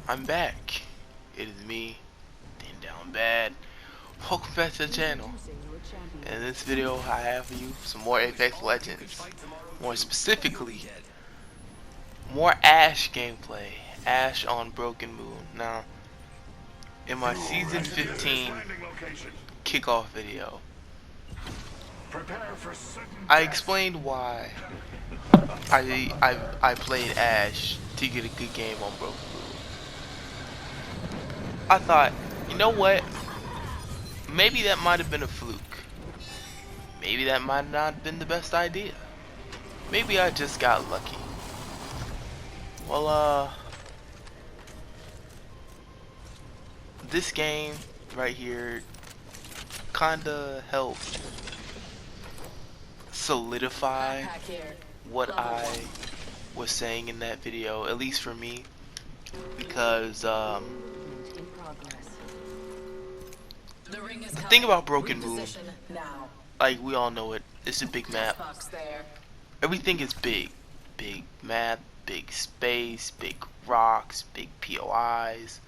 I'm back. It is me, Dan Down Bad. Welcome back to the channel. In this video, I have for you some more Apex Legends. More specifically, more Ashe gameplay. Ashe on Broken Moon. Now, in my Season 15 kickoff video, I explained why I played Ashe to get a good game on Broken Moon. I thought, you know what? Maybe that might have been a fluke. Maybe that might not have been the best idea. Maybe I just got lucky. Well, this game right here kinda helped solidify what I was saying in that video, at least for me, because the thing about Broken Moon, like we all know it, it's a big map. Everything is big. Big map, big space, big rocks, big POIs.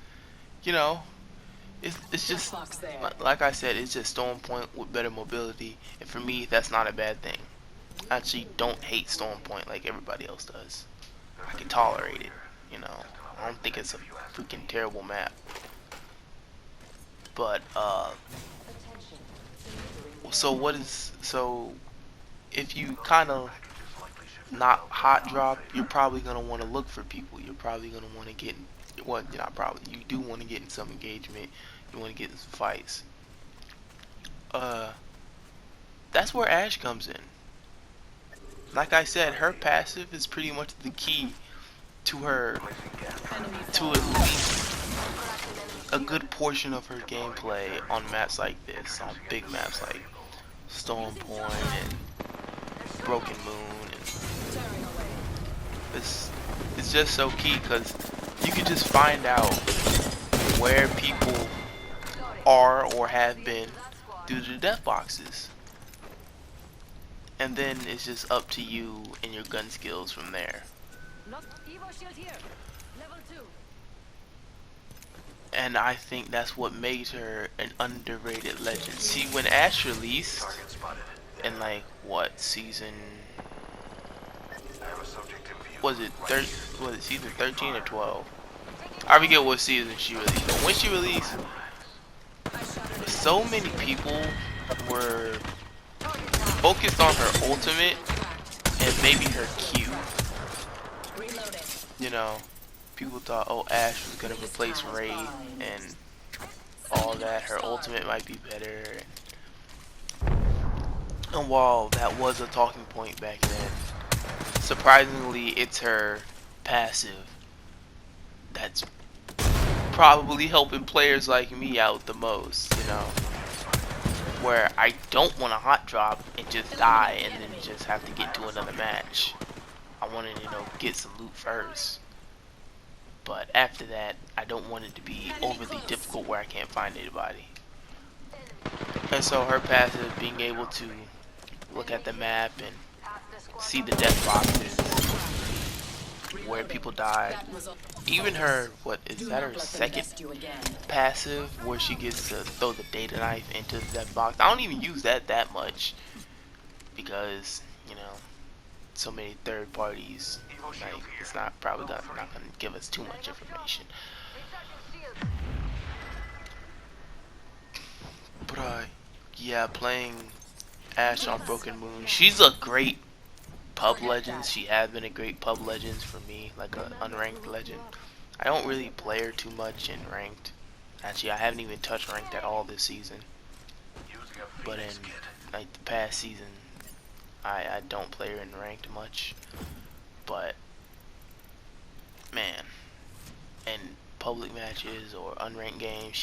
You know, it's just, like I said, it's just Storm Point with better mobility. And for me, that's not a bad thing. I actually don't hate Storm Point like everybody else does. I can tolerate it, you know. I don't think it's a freaking terrible map. But, so if you kind of not hot drop, you're probably going to want to look for people. You're probably going to want to get, well, you're not probably, you do want to get in some engagement. You want to get in some fights. That's where Ashe comes in. Like I said, her passive is pretty much the key to her, to at least a good portion of her gameplay on maps like this, on big maps like Storm Point and Broken Moon. And it's just so key because you can just find out where people are or have been due to the death boxes, and then it's just up to you and your gun skills from there. And I think that's what made her an underrated legend. See, when Ashe released in like what season was it? Was it season 13 or 12? I forget what season she released. But when she released, so many people were focused on her ultimate and maybe her Q. You know, people thought, oh, Ashe was gonna replace Raid and all that. Her ultimate might be better. And while that was a talking point back then, surprisingly, it's her passive that's probably helping players like me out the most, you know, where I don't want to hot drop and just die and then just have to get to another match. I want to, you know, get some loot first, but after that I don't want it to be overly difficult where I can't find anybody. And so her passive, being able to look at the map and see the death boxes, where people died. Even her, what is that, her second passive, where she gets to throw the data knife into the death box. I don't even use that much because, you know, so many third parties, like, it's not probably not gonna give us too much information. But yeah, playing Ashe on Broken Moon, she's a great pub legend. She has been a great pub legend for me, like an unranked legend. I don't really play her too much in ranked. Actually, I haven't even touched ranked at all this season. But in like the past season, I don't play her in ranked much. But man, in public matches or unranked games,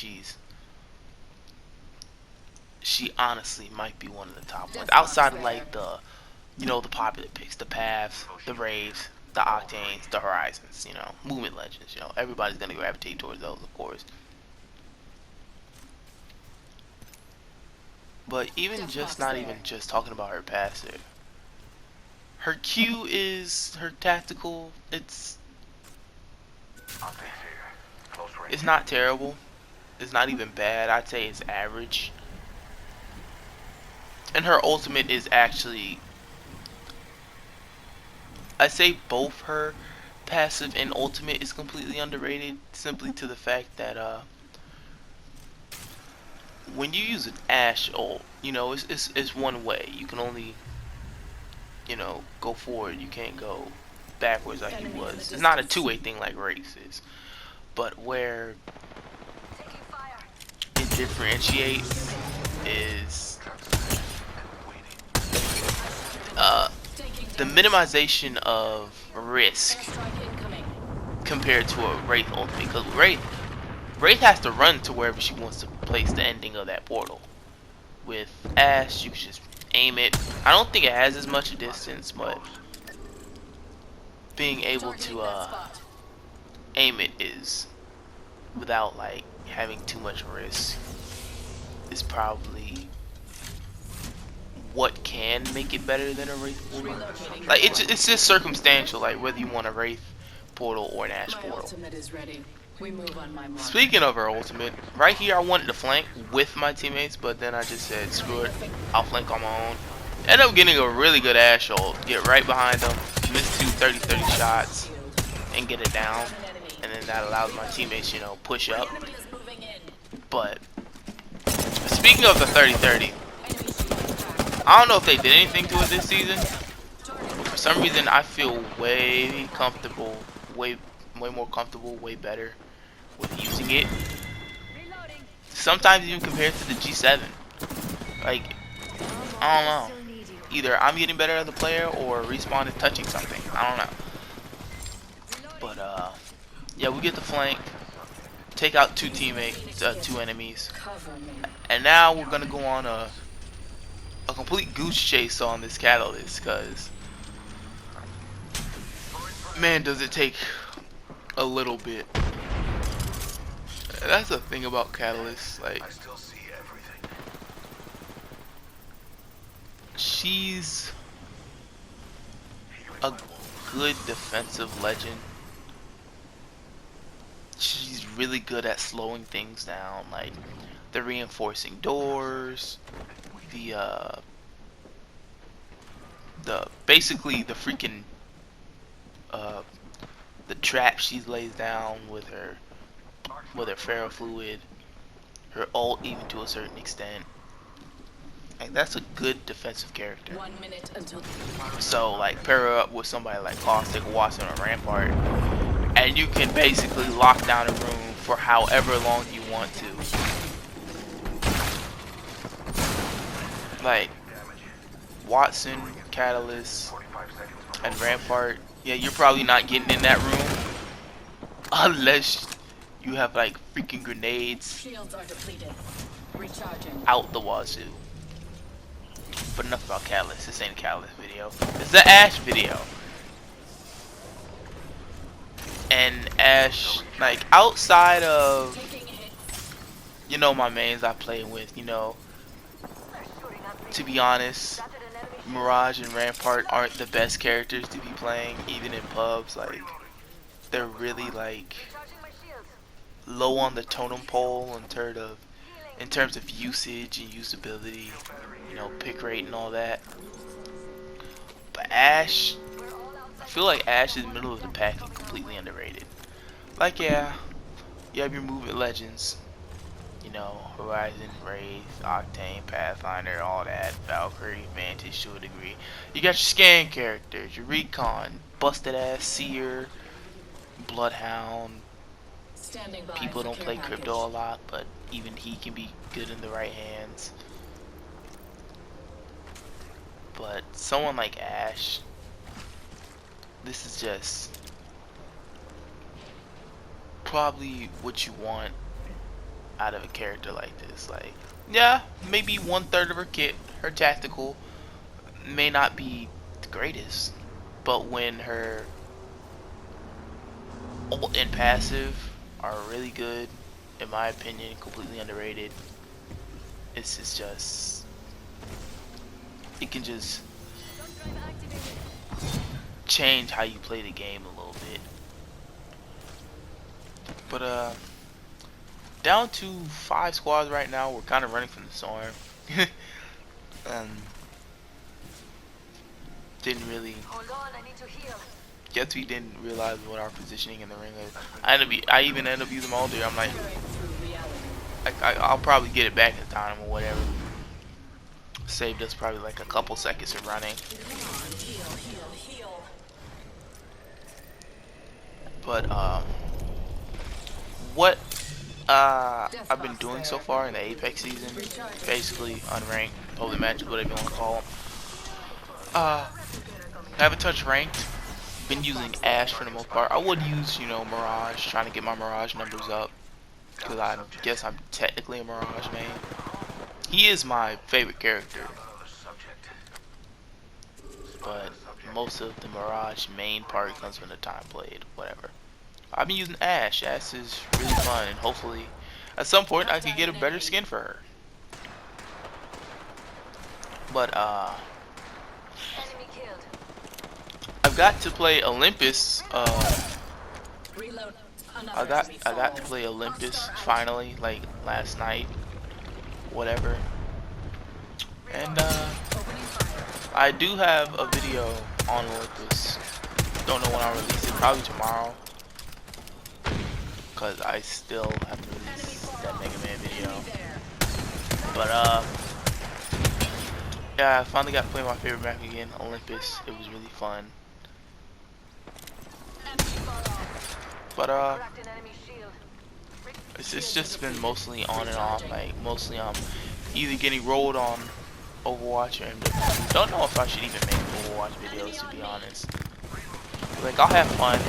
she honestly might be one of the top ones. Outside of like the, you know, the popular picks, the Paths, the Raves, the Octanes, the Horizons, you know, movement legends, you know, everybody's gonna gravitate towards those, of course. But even just not even just talking about her passive, her Q is her tactical. It's It's not terrible. It's not even bad. I'd say it's average. And her ultimate is actually, I say both her passive and ultimate is completely underrated, simply to the fact that when you use an Ashe ult, you know, it's one way. You can only, you know, go forward. You can't go backwards like you was. It's not a two-way thing like Wraith is. But where it differentiates is the minimization of risk compared to a Wraith ultimate. Because Wraith has to run to wherever she wants to place the ending of that portal. With Ashe, you can just aim it. I don't think it has as much distance, but being able to aim it is, without like having too much risk, is probably what can make it better than a Wraith portal. Like it's just circumstantial, like whether you want a Wraith portal or an Ashe portal. Speaking of her ultimate, right here I wanted to flank with my teammates, but then I just said screw it, I'll flank on my own. End up getting a really good Ashe ult, get right behind them, miss 2 30-30 shots, and get it down. And then that allows my teammates, you know, push up. But speaking of the 30-30, I don't know if they did anything to it this season. For some reason, I feel way comfortable, way more comfortable, way better with using it. Sometimes even compared to the G7. Like, I don't know. Either I'm getting better as a player or Respawn is touching something. I don't know. But yeah, we get the flank, take out 2 teammates, 2 enemies, and now we're gonna go on a complete goose chase on this Catalyst, cause man, does it take a little bit. That's the thing about Catalyst, like she's a good defensive legend. She's really good at slowing things down, like the reinforcing doors, the basically the freaking the trap she lays down with her ferrofluid, her ult even to a certain extent. Like that's a good defensive character. 1 minute until. So like pair her up with somebody like Caustic, Wattson, or Rampart, and you can basically lock down a room for however long you want to. Like Wattson, Catalyst, and Rampart, yeah, you're probably not getting in that room unless you have like freaking grenades Shields are depleted. Recharging. out the wazoo. But enough about Catalyst. This ain't a Catalyst video. It's an Ashe video. And Ashe, like outside of, you know, my mains I play with, you know, to be honest, Mirage and Rampart aren't the best characters to be playing, even in pubs. Like, they're really like low on the totem pole in terms of usage and usability, you know, pick rate and all that. But Ashe, I feel like Ashe is middle of the pack and completely underrated. Like, yeah, you have your movement legends, you know, Horizon, Wraith, Octane, Pathfinder, all that, Valkyrie, Vantage to a degree. You got your scan characters, your recon, busted ass Seer, Bloodhound. People don't play Crypto a lot, but even he can be good in the right hands. But someone like Ashe, this is just probably what you want out of a character like this. Like, yeah, maybe 1/3 of her kit, her tactical, may not be the greatest, but when her ult and passive are really good, in my opinion, completely underrated. It's just, it can just change how you play the game a little bit. But down to 5 squads right now. We're kind of running from the storm. Didn't really. Hold on, I need to heal. Guess we didn't realize what our positioning in the ring is. I even end up using Mulder. I'm like, Through reality. I'll probably get it back in time or whatever. Saved us probably like a couple seconds of running. Heal. But what I've been doing so far in the Apex season, basically unranked, public matches, whatever you want to call them. Haven't touched ranked. Been using Ash for the most part. I would use, Mirage, trying to get my Mirage numbers up, because I guess I'm technically a Mirage main. He is my favorite character, but most of the Mirage main part comes from the time played, whatever. I've been using Ash. Ash is really fun, and hopefully at some point I can get a better skin for her. But Enemy killed. I've got to play Olympus. Reload. I got to play Olympus finally, like last night, whatever. And I do have a video on Olympus. Don't know when I'll release it. Probably tomorrow, cause I still have to release that Mega Man video. But yeah, I finally got to play my favorite map again, Olympus. It was really fun. But it's just been mostly on and off. Like mostly I'm either getting rolled on Overwatch or MW. Don't know if I should even make Overwatch videos, to be honest. Like I'll have fun,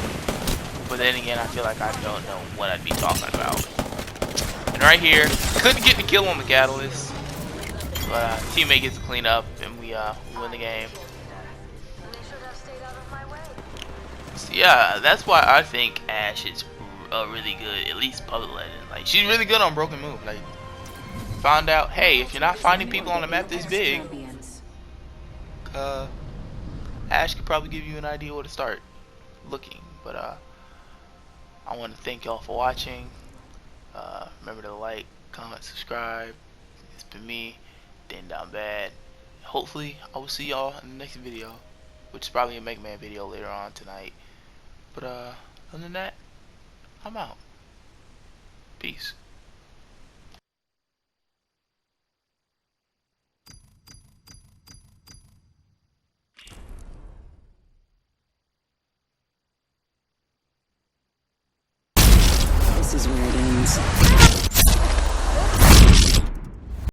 but then again I feel like I don't know what I'd be talking about. And right here, couldn't get the kill on the Catalyst, but teammate gets to clean up and we win the game. So yeah, that's why I think Ash is really good, at least Public Legend. Like she's really good on Broken Move. Like found out, hey, if you're not finding people on a map this big, Ash could probably give you an idea where to start looking. But I want to thank y'all for watching. Remember to like, comment, subscribe. It's been me, Dan Down Bad. Hopefully I will see y'all in the next video, which is probably a Mega Man video later on tonight. But other than that, I'm out. Peace. This is where it ends.